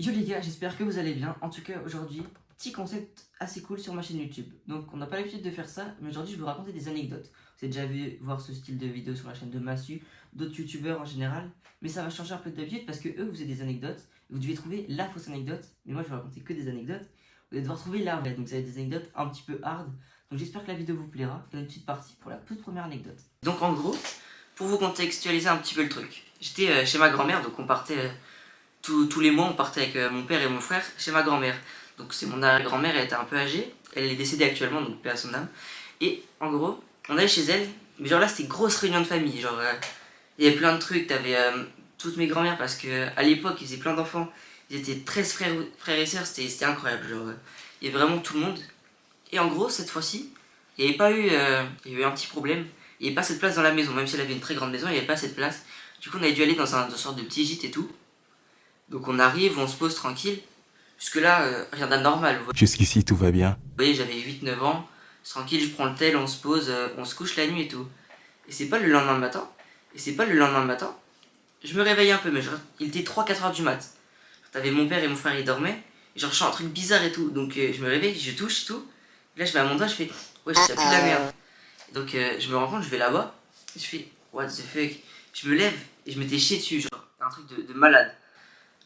Yo les gars, j'espère que vous allez bien. En tout cas, aujourd'hui, petit concept assez cool sur ma chaîne YouTube. Donc, on n'a pas l'habitude de faire ça, mais aujourd'hui, je vais vous raconter des anecdotes. Vous avez déjà vu voir ce style de vidéo sur la chaîne de Massu, d'autres youtubeurs en général, mais ça va changer un peu d'habitude parce que eux, vous avez des anecdotes, vous devez trouver la fausse anecdote, mais moi, je vais raconter que des anecdotes. Vous allez devoir trouver la vraie, donc ça va être des anecdotes un petit peu hard. Donc, j'espère que la vidéo vous plaira. Et on est tout de suite parti pour la toute première anecdote. Donc, en gros, pour vous contextualiser un petit peu le truc, j'étais chez ma grand-mère, donc on partait. Tous les mois, on partait avec mon père et mon frère chez ma grand-mère. Donc c'est mon arrière-grand-mère, elle était un peu âgée. Elle est décédée actuellement, donc paix à son âme. Et en gros, on allait chez elle. Mais genre là, c'était grosse réunion de famille. Genre, il y avait plein de trucs. T'avais toutes mes grand-mères parce que à l'époque, ils faisaient plein d'enfants. Ils étaient 13 frères et sœurs. C'était incroyable. Genre, il y avait vraiment tout le monde. Et en gros, cette fois-ci, il n'y avait pas eu, il y avait eu un petit problème. Il n'y avait pas cette place dans la maison. Même si elle avait une très grande maison, il n'y avait pas cette place. Du coup, on avait dû aller dans une sorte de petit gîte et tout. Donc on arrive, on se pose tranquille. Jusque-là, rien d'anormal. Vous Jusqu'ici, tout va bien. voyez, j'avais 8 9 ans. Tranquille, je prends le tel, on se pose, on se couche la nuit et tout. Et c'est pas le lendemain matin. Je me réveille un peu, mais genre, il était 3 4 heures du mat. T'avais mon père et mon frère, ils dormaient. Et genre, je sens un truc bizarre et tout. Donc je me réveille, je touche et tout. Et là, je vais à mon doigt, je fais, ouais, ça pue la merde. Donc je me rends compte, je vais là-bas. Et je fais, what the fuck. Je me lève et je m'étais chié dessus, genre, un truc de malade.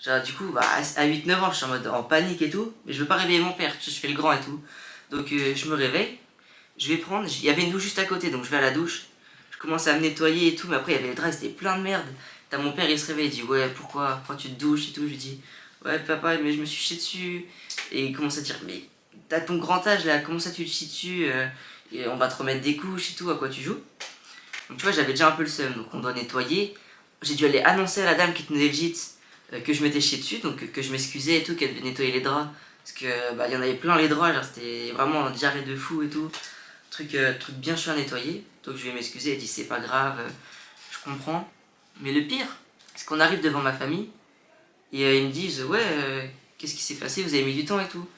Genre, du coup, bah, à 8 9 ans, je suis en panique et tout, mais je veux pas réveiller mon père, tu sais, je fais le grand et tout. Donc, je me réveille, je vais prendre, il y avait une douche juste à côté, donc je vais à la douche, je commence à me nettoyer et tout, mais après, il y avait le drap, c'était plein de merde. T'as mon père, il se réveille, il dit, ouais, pourquoi tu te douches et tout. Je lui dis, ouais, papa, mais je me suis chié dessus. Et il commence à dire, mais t'as ton grand âge là, comment ça tu te chies dessus et on va te remettre des couches et tout, à quoi tu joues. Donc, tu vois, j'avais déjà un peu le seum, donc on doit nettoyer. J'ai dû aller annoncer à la dame qui tenait le gîte que je m'étais chié dessus, donc que je m'excusais et tout, qu'elle devait nettoyer les draps. Parce que bah, y en avait plein les draps, genre c'était vraiment un diarrhée de fou et tout. Truc bien chiant à nettoyer. Donc je vais m'excuser, elle dit c'est pas grave, je comprends. Mais le pire, c'est qu'on arrive devant ma famille et ils me disent ouais, qu'est-ce qui s'est passé, vous avez mis du temps et tout.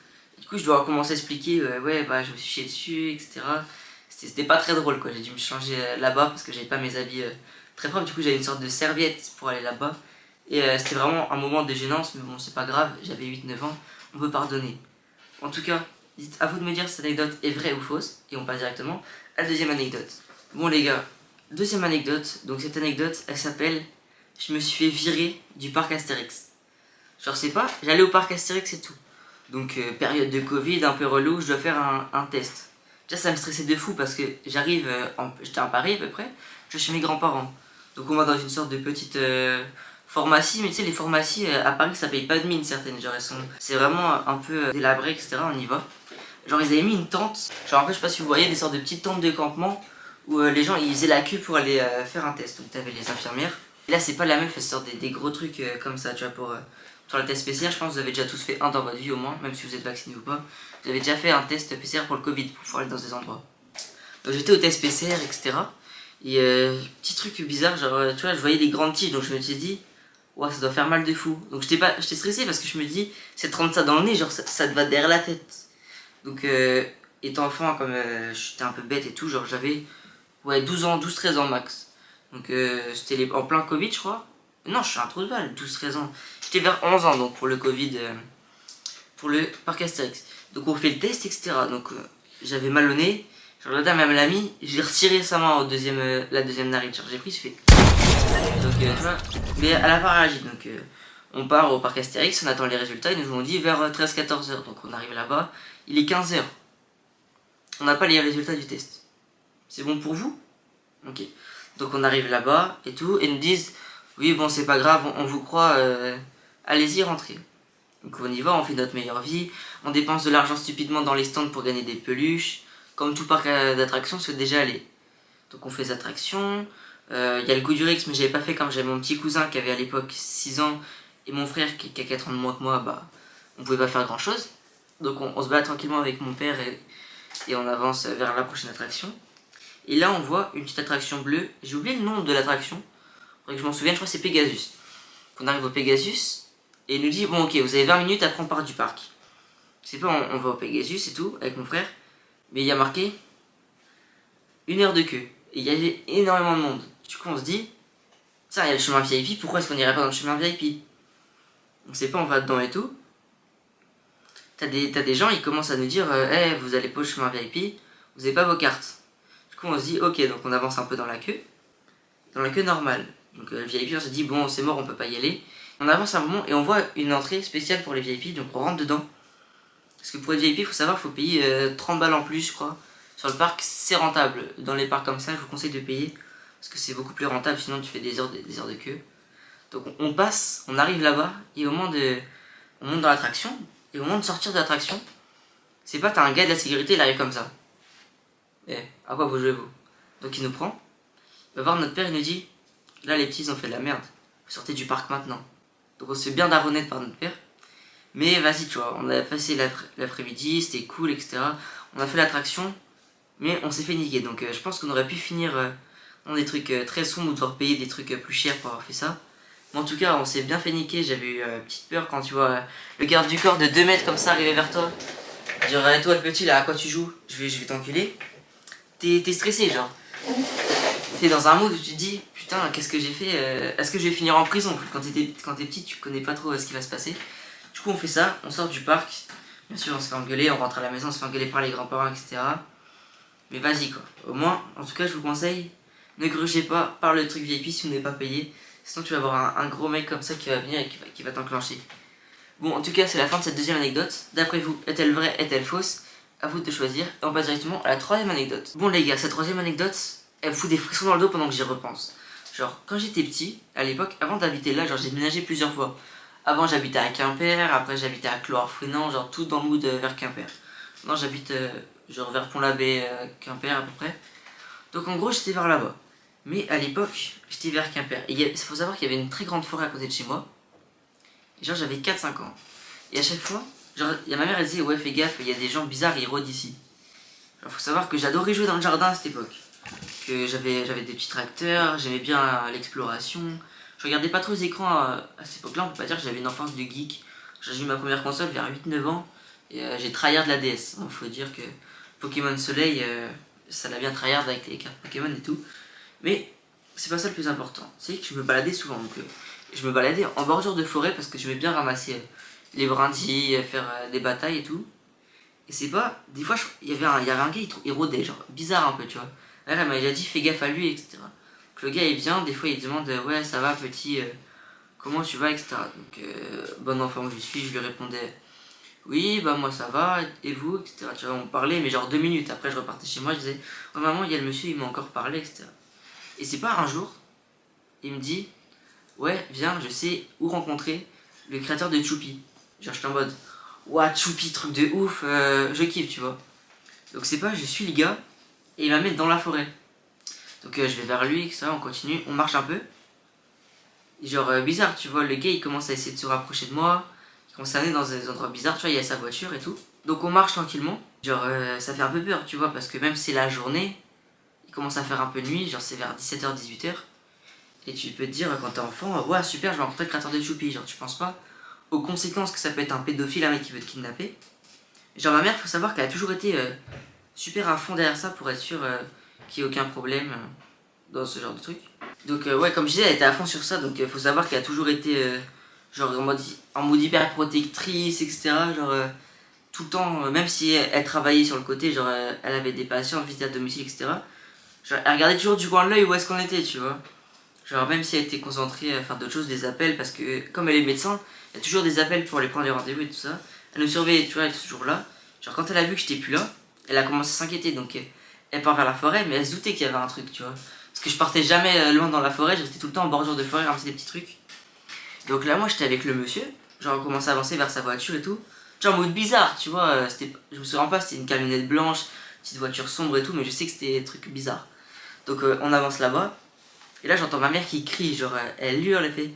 Du coup je dois recommencer à expliquer, ouais bah je me suis chié dessus, etc. C'était pas très drôle quoi, j'ai dû me changer là-bas parce que j'avais pas mes habits très propres. Du coup j'avais une sorte de serviette pour aller là-bas. Et c'était vraiment un moment de gênance, mais bon, c'est pas grave, j'avais 8 9 ans, on peut pardonner. En tout cas, dites à vous de me dire si cette anecdote est vraie ou fausse, et on passe directement à la deuxième anecdote. Bon les gars, deuxième anecdote, donc cette anecdote, elle s'appelle « Je me suis fait virer du parc Astérix ». Genre c'est pas, j'allais au parc Astérix et tout. Donc période de Covid, un peu relou, je dois faire un test. Déjà ça me stressait de fou parce que j'arrive, j'étais à Paris à peu près, je suis chez mes grands-parents. Donc on va dans une sorte de petite pharmacie, mais tu sais les pharmacies à Paris ça paye pas de mine certaines, genre c'est vraiment un peu délabré etc, on y va. Genre ils avaient mis une tente, genre après je sais pas si vous voyez des sortes de petites tentes de campement où les gens ils faisaient la queue pour aller faire un test. Donc t'avais les infirmières. Et là c'est pas la meuf, elle sort des gros trucs comme ça tu vois pour le test PCR. Je pense que vous avez déjà tous fait un dans votre vie au moins, même si vous êtes vacciné ou pas. Vous avez déjà fait un test PCR pour le Covid, pour pouvoir aller dans des endroits. Donc j'étais au test PCR etc. Et petit truc bizarre, genre tu vois je voyais des grandes tiges donc je me suis dit ouais ça doit faire mal de fou. Donc j'étais stressé parce que je me dis c'est de prendre ça dans le nez, genre ça te va derrière la tête. Donc étant enfant comme j'étais un peu bête et tout, genre j'avais ouais 12 ans, 12 13 ans max. Donc c'était en plein Covid je crois. Non je suis un trou de balle, 12 13 ans. J'étais vers 11 ans donc pour le Covid, pour le parc Astérix. Donc on fait le test etc. Donc j'avais mal au nez. Genre la dame elle me l'a mis, j'ai retiré sa main la deuxième narine. Genre j'ai pris, je fais. Donc tu vois, mais elle a pas réagi. Donc on part au parc Astérix, on attend les résultats. Ils nous ont dit vers 13 14 heures. Donc on arrive là-bas, il est 15 heures. On n'a pas les résultats du test. C'est bon pour vous? Ok. Donc on arrive là-bas et tout, et ils nous disent oui bon c'est pas grave, on vous croit, allez-y rentrez. Donc on y va, on fait notre meilleure vie, on dépense de l'argent stupidement dans les stands pour gagner des peluches, comme tout parc d'attractions c'est déjà allé. Donc on fait des attractions, il y a le Goudurix mais j'avais pas fait quand j'avais mon petit cousin qui avait à l'époque 6 ans et mon frère qui a 4 ans de moins que moi, bah on pouvait pas faire grand chose. Donc on se bat tranquillement avec mon père et on avance vers la prochaine attraction. Et là on voit une petite attraction bleue, j'ai oublié le nom de l'attraction, faudrait que je m'en souvienne, je crois que c'est Pegasus. On arrive au Pegasus et il nous dit bon ok vous avez 20 minutes après on part du parc. Je sais pas, on va au Pegasus et tout avec mon frère, mais il y a marqué 1 heure de queue. Et il y avait énormément de monde. Du coup on se dit, tiens il y a le chemin VIP, pourquoi est-ce qu'on irait pas dans le chemin VIP? on sait pas, on va dedans et tout. T'as des gens, ils commencent à nous dire hey, vous allez pas au chemin VIP, vous avez pas vos cartes. Du coup, on se dit ok, donc on avance un peu dans la queue normale. Donc VIP, on se dit bon, c'est mort, on peut pas y aller. On avance un moment et on voit une entrée spéciale pour les VIP, donc on rentre dedans. Parce que pour les VIP, il faut savoir qu'il faut payer 30 balles en plus, je crois. Sur le parc, c'est rentable. Dans les parcs comme ça, je vous conseille de payer. Parce que c'est beaucoup plus rentable, sinon tu fais des heures de queue. Donc on passe, on arrive là-bas, et on monte dans l'attraction. Et au moment de sortir de l'attraction, c'est pas t'as un gars de la sécurité, il arrive comme ça. Eh, à quoi vous jouez vous? Donc il nous prend, il va voir notre père, il nous dit là les petits ils ont fait de la merde, vous sortez du parc maintenant. Donc on se fait bien daronner par notre père. Mais vas-y, tu vois, on a passé l'après-midi, c'était cool, etc. On a fait l'attraction, mais on s'est fait niquer. Donc je pense qu'on aurait pu finir dans des trucs très sombres ou devoir payer des trucs plus chers pour avoir fait ça. Mais en tout cas, on s'est bien fait niquer. J'avais eu petite peur quand tu vois le garde du corps de 2 mètres comme ça arriver vers toi. Dire toi le petit là, à quoi tu joues? Je vais t'enculer. T'es stressé, genre. T'es dans un mood où tu te dis putain, qu'est-ce que j'ai fait? Est-ce que je vais finir en prison? Quand t'es petit, tu connais pas trop ce qui va se passer. Du coup, on fait ça, on sort du parc. Bien sûr, on se fait engueuler, on rentre à la maison, on se fait engueuler par les grands-parents, etc. Mais vas-y quoi. Au moins, en tout cas, je vous conseille, ne grugez pas par le truc VIP si vous n'avez pas payé. Sinon, tu vas avoir un gros mec comme ça qui va venir et qui va t'enclencher. Bon, en tout cas, c'est la fin de cette deuxième anecdote. D'après vous, est-elle vraie, est-elle fausse? À vous de choisir. Et on passe directement à la troisième anecdote. Bon, les gars, cette troisième anecdote, elle me fout des frissons dans le dos pendant que j'y repense. Genre, quand j'étais petit, à l'époque, avant d'habiter là, genre j'ai déménagé plusieurs fois. Avant, j'habitais à Quimper, après, j'habitais à Clohars-Fouesnant, genre tout dans le mood vers Quimper. Maintenant, j'habite genre vers Pont-l'Abbé, Quimper à peu près. Donc, en gros, j'étais vers là-bas. Mais à l'époque, j'étais vers Quimper. Et il faut savoir qu'il y avait une très grande forêt à côté de chez moi. Et genre, j'avais 4-5 ans. Et à chaque fois, genre, ma mère elle disait ouais, fais gaffe, il y a des gens bizarres, ils rôdent ici. Genre, faut savoir que j'adorais jouer dans le jardin à cette époque. Que j'avais des petits tracteurs, j'aimais bien l'exploration. Je regardais pas trop les écrans à cette époque-là, on peut pas dire que j'avais une enfance de geek. J'ai eu ma première console vers 8-9 ans et j'ai tryhard de la DS. Il faut dire que Pokémon Soleil, ça l'a bien tryhard avec les cartes Pokémon et tout. Mais c'est pas ça le plus important. C'est que je me baladais souvent. Donc, je me baladais en bordure de forêt parce que je j'aimais bien ramasser les brindilles, faire des batailles et tout. Et c'est pas. Des fois, il y avait un gars, il rôdait, genre bizarre un peu, tu vois. Elle m'a déjà dit fais gaffe à lui, etc. Donc, le gars il vient, des fois il demande ouais, ça va petit, comment tu vas, etc. Donc, bon enfant que je suis, je lui répondais oui, bah moi ça va, et vous, etc. Tu vois, on parlait, mais genre 2 minutes. Après, je repartais chez moi, je disais oh maman, il y a le monsieur, il m'a encore parlé, etc. Et c'est pas un jour, il me dit ouais, viens, je sais où rencontrer le créateur de Choupi. Genre, j'étais en mode ouah, Choupi, truc de ouf, je kiffe, tu vois. Donc, c'est pas, je suis le gars, et il m'amène dans la forêt. Donc, je vais vers lui, etc. On continue, on marche un peu. Et genre, bizarre, tu vois, le gars il commence à essayer de se rapprocher de moi, il commence à aller dans des endroits bizarres, tu vois, il y a sa voiture et tout. Donc, on marche tranquillement. Genre, ça fait un peu peur, tu vois, parce que même si c'est la journée, il commence à faire un peu nuit, genre, c'est vers 17h, 18h. Et tu peux te dire quand t'es enfant, ouais super, je vais rencontrer le créateur de Choupi. Genre tu penses pas aux conséquences que ça peut être un pédophile, un mec qui veut te kidnapper. Genre ma mère, faut savoir qu'elle a toujours été super à fond derrière ça pour être sûre qu'il n'y ait aucun problème dans ce genre de truc. Donc ouais, comme je disais, elle était à fond sur ça, donc faut savoir qu'elle a toujours été genre en mode hyper protectrice, etc. Genre tout le temps, même si elle travaillait sur le côté, genre elle avait des patients, visite à domicile, etc. Genre elle regardait toujours du coin de l'œil où est-ce qu'on était, tu vois. Genre même si elle était concentrée à faire d'autres choses, des appels, parce que comme elle est médecin, il y a toujours des appels pour aller prendre les rendez-vous et tout ça. Elle nous surveillait, tu vois, elle est toujours là. Genre quand elle a vu que j'étais plus là, elle a commencé à s'inquiéter, donc elle part vers la forêt, mais elle se doutait qu'il y avait un truc, tu vois. Parce que je partais jamais loin dans la forêt, je restais tout le temps en bordure de forêt, ramasser des petits trucs. Donc là moi j'étais avec le monsieur, genre on commençait à avancer vers sa voiture et tout. Genre en mode bizarre, tu vois, je me souviens pas, c'était une camionnette blanche, petite voiture sombre et tout, mais je sais que c'était des trucs bizarres. Donc on avance là-bas. Et là, j'entends ma mère qui crie, genre, elle hurle, elle fait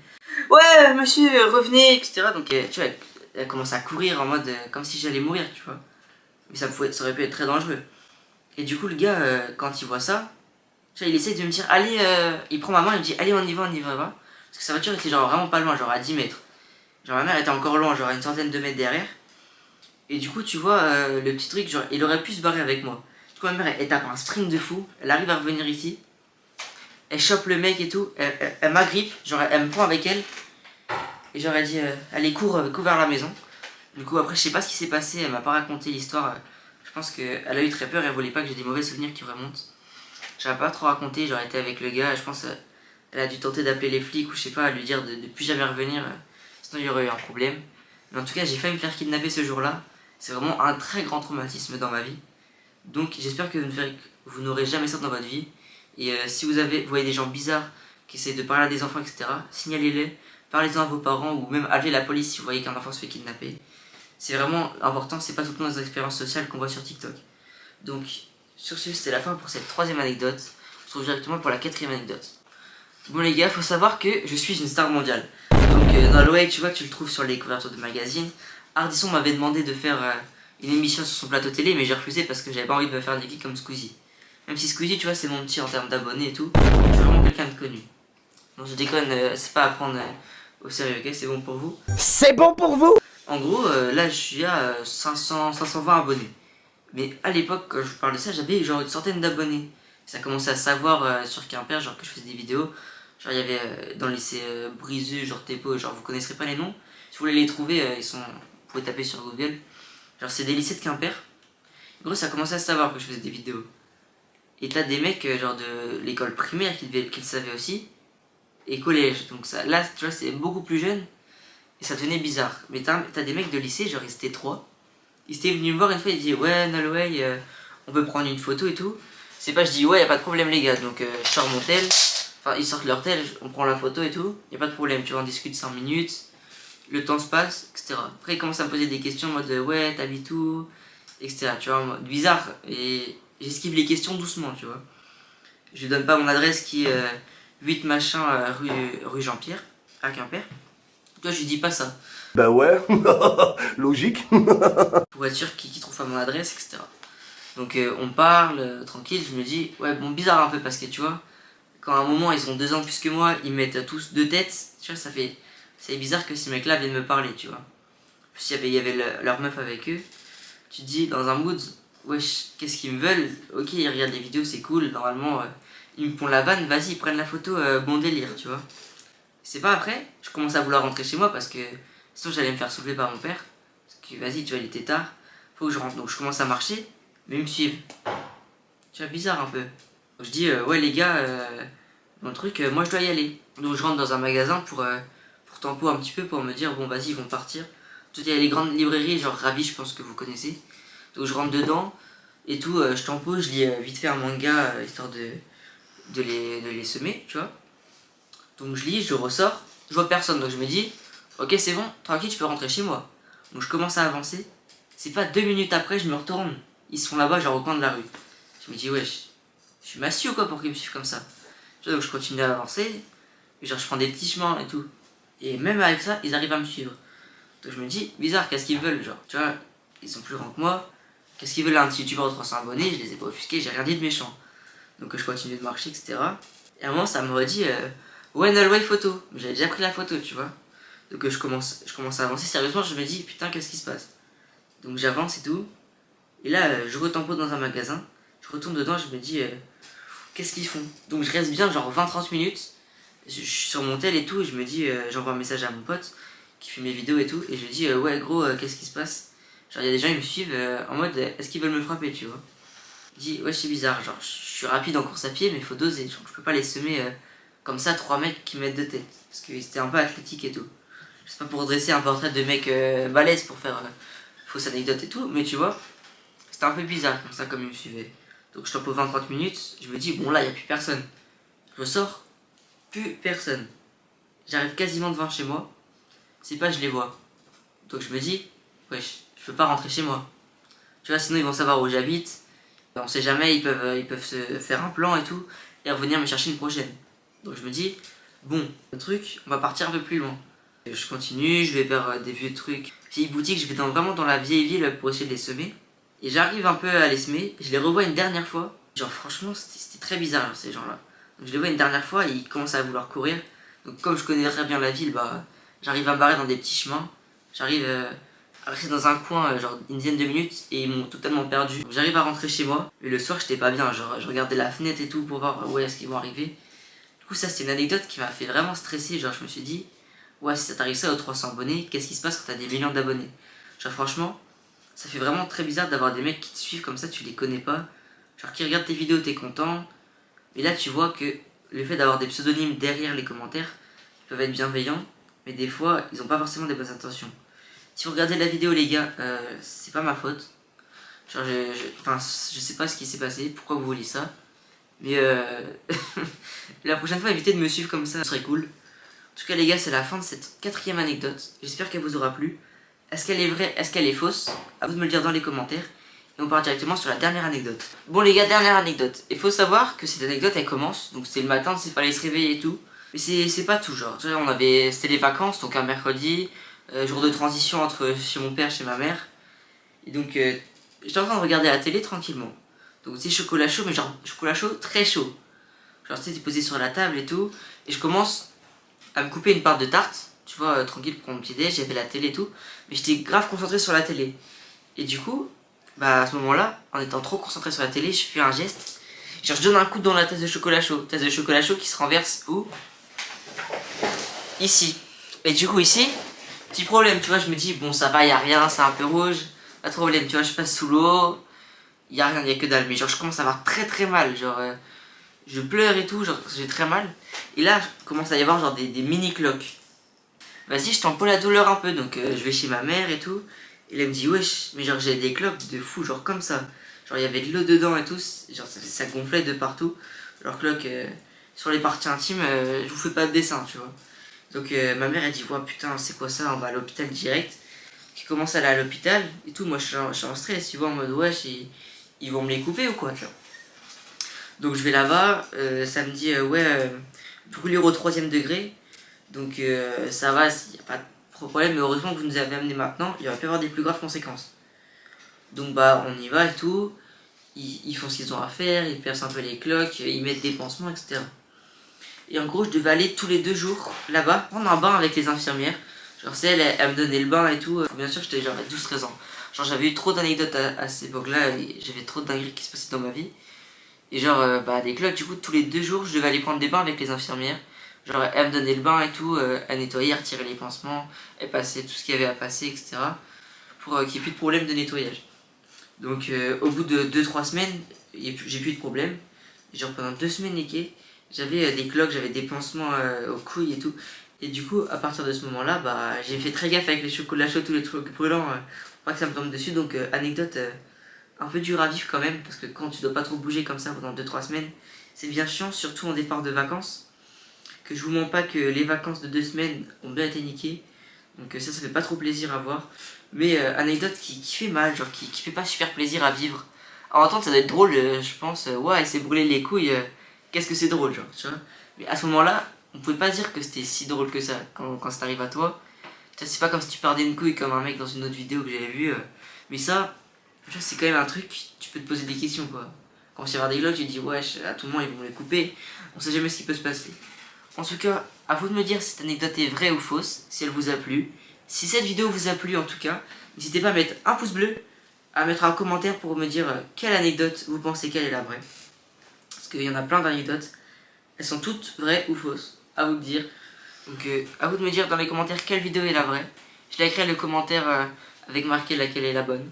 ouais, monsieur, revenez, etc. Donc, tu vois, elle commence à courir en mode comme si j'allais mourir, tu vois. Mais ça aurait pu être très dangereux. Et du coup, le gars, quand il voit ça, tu vois, il essaie de me dire allez, il prend ma main, il me dit allez, on y va, va. Parce que sa voiture était genre vraiment pas loin, genre à 10 mètres. Genre, ma mère était encore loin, genre à une centaine de mètres derrière. Et du coup, tu vois, le petit truc, genre, il aurait pu se barrer avec moi. Du coup, ma mère, elle tape un sprint de fou, elle arrive à revenir ici. Elle chope le mec et tout, elle m'agrippe, genre elle me prend avec elle. Et j'aurais dit, allez, cours vers la maison. Du coup, après, je sais pas ce qui s'est passé, elle m'a pas raconté l'histoire. Je pense qu'elle a eu très peur, elle voulait pas que j'ai des mauvais souvenirs qui remontent. J'aurais pas trop raconté, j'aurais été avec le gars, je pense elle a dû tenter d'appeler les flics ou je sais pas, lui dire de plus jamais revenir, sinon il y aurait eu un problème. Mais en tout cas, j'ai failli me faire kidnapper ce jour-là. C'est vraiment un très grand traumatisme dans ma vie. Donc j'espère que vous n'aurez jamais ça dans votre vie. Et si vous voyez des gens bizarres qui essaient de parler à des enfants, etc., signalez-les, parlez-en à vos parents ou même appelez la police si vous voyez qu'un enfant se fait kidnapper. C'est vraiment important, c'est pas tout le temps des expériences sociales qu'on voit sur TikTok. Donc, sur ce, c'était la fin pour cette 3e anecdote. On se retrouve directement pour la 4e anecdote. Bon les gars, faut savoir que je suis une star mondiale. Donc dans l'OA, tu vois, tu le trouves sur les couvertures de magazines. Ardisson m'avait demandé de faire une émission sur son plateau télé, mais j'ai refusé parce que j'avais pas envie de me faire des vies comme Squeezie. Même si Squeezie, tu vois, c'est mon petit en termes d'abonnés et tout, je suis vraiment quelqu'un de connu. Donc je déconne, c'est pas à prendre au sérieux, ok? C'est bon pour vous? C'est bon pour vous? En gros, là je suis à 520 abonnés. Mais à l'époque, quand je parle de ça, j'avais genre une centaine d'abonnés. Ça commençait à savoir sur Quimper, genre que je faisais des vidéos. Genre il y avait dans le lycée Briseux, genre Tepo, genre vous connaisserez pas les noms. Si vous voulez les trouver, vous pouvez taper sur Google. Genre c'est des lycées de Quimper. En gros, ça commençait à savoir que je faisais des vidéos. Et t'as des mecs genre de l'école primaire qui le savaient aussi. Et collège. Donc ça, là, tu vois, c'est beaucoup plus jeune. Et ça devenait bizarre. Mais t'as des mecs de lycée, genre ils étaient 3. Ils étaient venus me voir une fois, ils disaient ouais, Nolway, on peut prendre une photo et tout. C'est pas, je dis ouais, y a pas de problème les gars. Donc je sors mon tel. Enfin, ils sortent leur tel, on prend la photo et tout. Y a pas de problème, tu vois, on discute 5 minutes. Le temps se passe, etc. Après, ils commencent à me poser des questions en mode ouais, t'habites où, etc. Tu vois, en mode bizarre. Et j'esquive les questions doucement, tu vois. Je lui donne pas mon adresse qui est 8 machin rue Jean-Pierre, à Quimper. Toi, je lui dis pas ça. Bah ouais, logique. Pour être sûr qu'il trouve pas mon adresse, etc. Donc on parle, tranquille, je me dis, ouais, bon, bizarre un peu parce que tu vois, quand à un moment ils ont 2 ans de plus que moi, ils mettent tous 2 têtes, tu vois, c'est bizarre que ces mecs-là viennent me parler, tu vois. En plus, il y avait leur meuf avec eux, tu te dis, dans un mood, wesh, qu'est-ce qu'ils me veulent? Ok, ils regardent les vidéos, c'est cool, normalement, ils me font la vanne, vas-y, ils prennent la photo, bon délire, tu vois. C'est pas après, je commence à vouloir rentrer chez moi parce que sinon j'allais me faire soulever par mon père. Parce que vas-y, tu vois, il était tard, faut que je rentre. Donc je commence à marcher, mais ils me suivent. Tu vois, bizarre un peu. Donc je dis, ouais les gars, mon truc, moi je dois y aller. Donc je rentre dans un magasin pour tempo un petit peu, pour me dire, bon vas-y, ils vont partir. Tout il y a les grandes librairies, genre Ravi, je pense que vous connaissez. Donc je rentre dedans et tout, je tempo, je lis vite fait un manga, histoire de les semer, tu vois. Donc je lis, je ressors, je vois personne, donc je me dis, ok c'est bon, tranquille, je peux rentrer chez moi. Donc je commence à avancer, c'est pas 2 minutes après, je me retourne, ils sont là-bas, genre au coin de la rue. Je me dis, ouais, je suis massue ou quoi pour qu'ils me suivent comme ça? Donc je continue à avancer, et genre je prends des petits chemins et tout. Et même avec ça, ils arrivent à me suivre. Donc je me dis, bizarre, qu'est-ce qu'ils veulent, genre, tu vois, ils sont plus grands que moi, qu'est-ce qu'ils veulent un petit youtubeur de 300 abonnés, je les ai pas offusqués, j'ai rien dit de méchant. Donc je continue de marcher, etc. Et à un moment, ça me redit, ouais, Nolway photo. J'avais déjà pris la photo, tu vois. Donc je commence à avancer sérieusement, je me dis, putain, qu'est-ce qui se passe? Donc j'avance et tout. Et là, je retempo dans un magasin. Je retourne dedans, je me dis, qu'est-ce qu'ils font? Donc je reste bien, genre 20-30 minutes. Je suis sur mon tel et tout, et je me dis, j'envoie un message à mon pote qui fait mes vidéos et tout. Et je lui dis, ouais, gros, qu'est-ce qui se passe? Genre, il y a des gens, ils me suivent en mode, est-ce qu'ils veulent me frapper, tu vois? Je dis, ouais, c'est bizarre, genre, je suis rapide en course à pied, mais il faut doser. Genre, je peux pas les semer comme ça, 3 mecs qui mettent 2 têtes. Parce que c'était un peu athlétique et tout. Je sais pas pour dresser un portrait de mec balèze pour faire fausse anecdote et tout, mais tu vois, c'était un peu bizarre comme ça, comme ils me suivaient. Donc je tempo 20-30 minutes, je me dis, bon là, y a plus personne. Je sors, plus personne. J'arrive quasiment devant chez moi, c'est pas, je les vois. Donc je me dis, wesh, je peux pas rentrer chez moi. Tu vois, sinon ils vont savoir où j'habite. On sait jamais, ils peuvent se faire un plan et tout, et revenir me chercher une prochaine. Donc je me dis, bon, le truc, on va partir un peu plus loin. Et je continue, je vais vers des vieux trucs, vieilles boutiques, je vais vraiment dans la vieille ville pour essayer de les semer. Et j'arrive un peu à les semer, je les revois une dernière fois. Genre franchement, c'était très bizarre genre, ces gens-là. Donc je les vois une dernière fois et ils commencent à vouloir courir. Donc comme je connais très bien la ville, bah j'arrive à me barrer dans des petits chemins. J'arrive à rester dans un coin genre une dizaine de minutes et ils m'ont totalement perdu. J'arrive à rentrer chez moi, mais le soir j'étais pas bien, genre je regardais la fenêtre et tout pour voir où est-ce qu'ils vont arriver. Du coup ça c'est une anecdote qui m'a fait vraiment stresser, genre je me suis dit, Ouais, si ça t'arrive ça aux 300 abonnés, qu'est-ce qui se passe quand t'as des millions d'abonnés? Genre franchement, ça fait vraiment très bizarre d'avoir des mecs qui te suivent comme ça, tu les connais pas. Genre qui regardent tes vidéos, t'es content. Mais là tu vois que le fait d'avoir des pseudonymes derrière les commentaires, ils peuvent être bienveillants, mais des fois ils ont pas forcément des bonnes intentions. Si vous regardez la vidéo les gars, c'est pas ma faute. Genre enfin, je sais pas ce qui s'est passé, pourquoi vous voulez ça. Mais la prochaine fois évitez de me suivre comme ça serait cool. En tout cas les gars, c'est la fin de cette 4e anecdote. J'espère qu'elle vous aura plu. Est-ce qu'elle est vraie, est-ce qu'elle est fausse? À vous de me le dire dans les commentaires. Et on part directement sur la dernière anecdote. Bon les gars, dernière anecdote. Il faut savoir que cette anecdote elle commence, donc c'était le matin, il fallait se réveiller et tout. Mais c'est pas tout genre. C'était les vacances, donc un mercredi, jour de transition entre chez mon père et chez ma mère. Et donc j'étais en train de regarder la télé tranquillement. Donc c'est chocolat chaud, mais genre chocolat chaud très chaud. Genre tu sais, t'es posé sur la table et tout. Et je commence à me couper une part de tarte, tu vois, tranquille pour mon petit déj, j'avais la télé et tout. Mais j'étais grave concentré sur la télé. Et du coup, bah à ce moment-là, en étant trop concentré sur la télé, je fais un geste. Genre je donne un coup dans la tasse de chocolat chaud. Tasse de chocolat chaud qui se renverse où? Ici. Et du coup ici, petit problème, tu vois, je me dis, bon ça va, y a rien, c'est un peu rouge. Pas de problème, tu vois, je passe sous l'eau. Y a rien, y a que dalle. Mais genre je commence à avoir très très mal. Genre je pleure et tout, genre j'ai très mal. Et là, il commence à y avoir genre des mini cloques. Vas-y, je t'empole la douleur un peu, donc je vais chez ma mère et tout. Et elle me dit, wesh, mais genre j'ai des cloques de fou, genre comme ça. Genre il y avait de l'eau dedans et tout, genre ça gonflait de partout. Alors cloques sur les parties intimes, je vous fais pas de dessin, tu vois. Donc ma mère elle dit, ouais putain, c'est quoi ça, on va à l'hôpital direct. Qui commence à aller à l'hôpital et tout, moi je suis en stress, tu vois, en mode wesh, ils vont me les couper ou quoi, tu vois. Donc je vais là-bas, ça me dit, ouais, brûlure au 3e degré. Donc ça va, il n'y a pas de problème, mais heureusement que vous nous avez amené maintenant, il aurait pu y avoir des plus graves conséquences. Donc bah on y va et tout, ils font ce qu'ils ont à faire, ils percent un peu les cloques, ils mettent des pansements, etc. Et en gros je devais aller tous les 2 jours là-bas, prendre un bain avec les infirmières. Genre c'est elle me donnait le bain et tout, bien sûr j'étais genre à 12-13 ans. Genre j'avais eu trop d'anecdotes à cette époque-là, j'avais trop de dingueries qui se passaient dans ma vie. Et genre bah des cloques, du coup tous les 2 jours je devais aller prendre des bains avec les infirmières. Genre elle me donnait le bain et tout, elle nettoyait, elle retirait les pansements, elle passait tout ce qu'il y avait à passer, etc. Pour qu'il n'y ait plus de problème de nettoyage. Donc au bout de 2-3 semaines, j'ai plus de problème. Et genre pendant 2 semaines niquées, j'avais des cloques, j'avais des pansements aux couilles et tout. Et du coup, à partir de ce moment-là, bah j'ai fait très gaffe avec les chocolats chauds, tous les trucs brûlants, pour pas que ça me tombe dessus. Donc anecdote un peu dur à vivre quand même, parce que quand tu dois pas trop bouger comme ça pendant 2-3 semaines, c'est bien chiant, surtout en départ de vacances. Que je vous mens pas que les vacances de 2 semaines ont bien été niquées. Donc ça fait pas trop plaisir à voir. Mais anecdote qui fait mal, genre qui fait pas super plaisir à vivre. En entendre ça doit être drôle, je pense, ouais elle s'est brûlé les couilles, qu'est-ce que c'est drôle genre, tu vois. Mais à ce moment-là, on pouvait pas dire que c'était si drôle que ça quand ça t'arrive à toi. C'est pas comme si tu perdais une couille comme un mec dans une autre vidéo que j'avais vue. Mais ça, c'est quand même un truc, tu peux te poser des questions quoi. Quand tu vas voir des vlogs, tu te dis wesh, à tout le monde ils vont les couper, on sait jamais ce qui peut se passer. En tout cas, à vous de me dire si cette anecdote est vraie ou fausse, si elle vous a plu. Si cette vidéo vous a plu en tout cas, n'hésitez pas à mettre un pouce bleu, à mettre un commentaire pour me dire quelle anecdote vous pensez qu'elle est la vraie. Parce qu'il y en a plein d'anecdotes, elles sont toutes vraies ou fausses, à vous de dire. Donc à vous de me dire dans les commentaires quelle vidéo est la vraie. Je likerai le commentaire avec marqué laquelle est la bonne.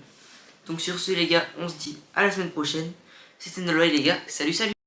Donc sur ce les gars, on se dit à la semaine prochaine. C'était Nolwenn les gars, salut salut.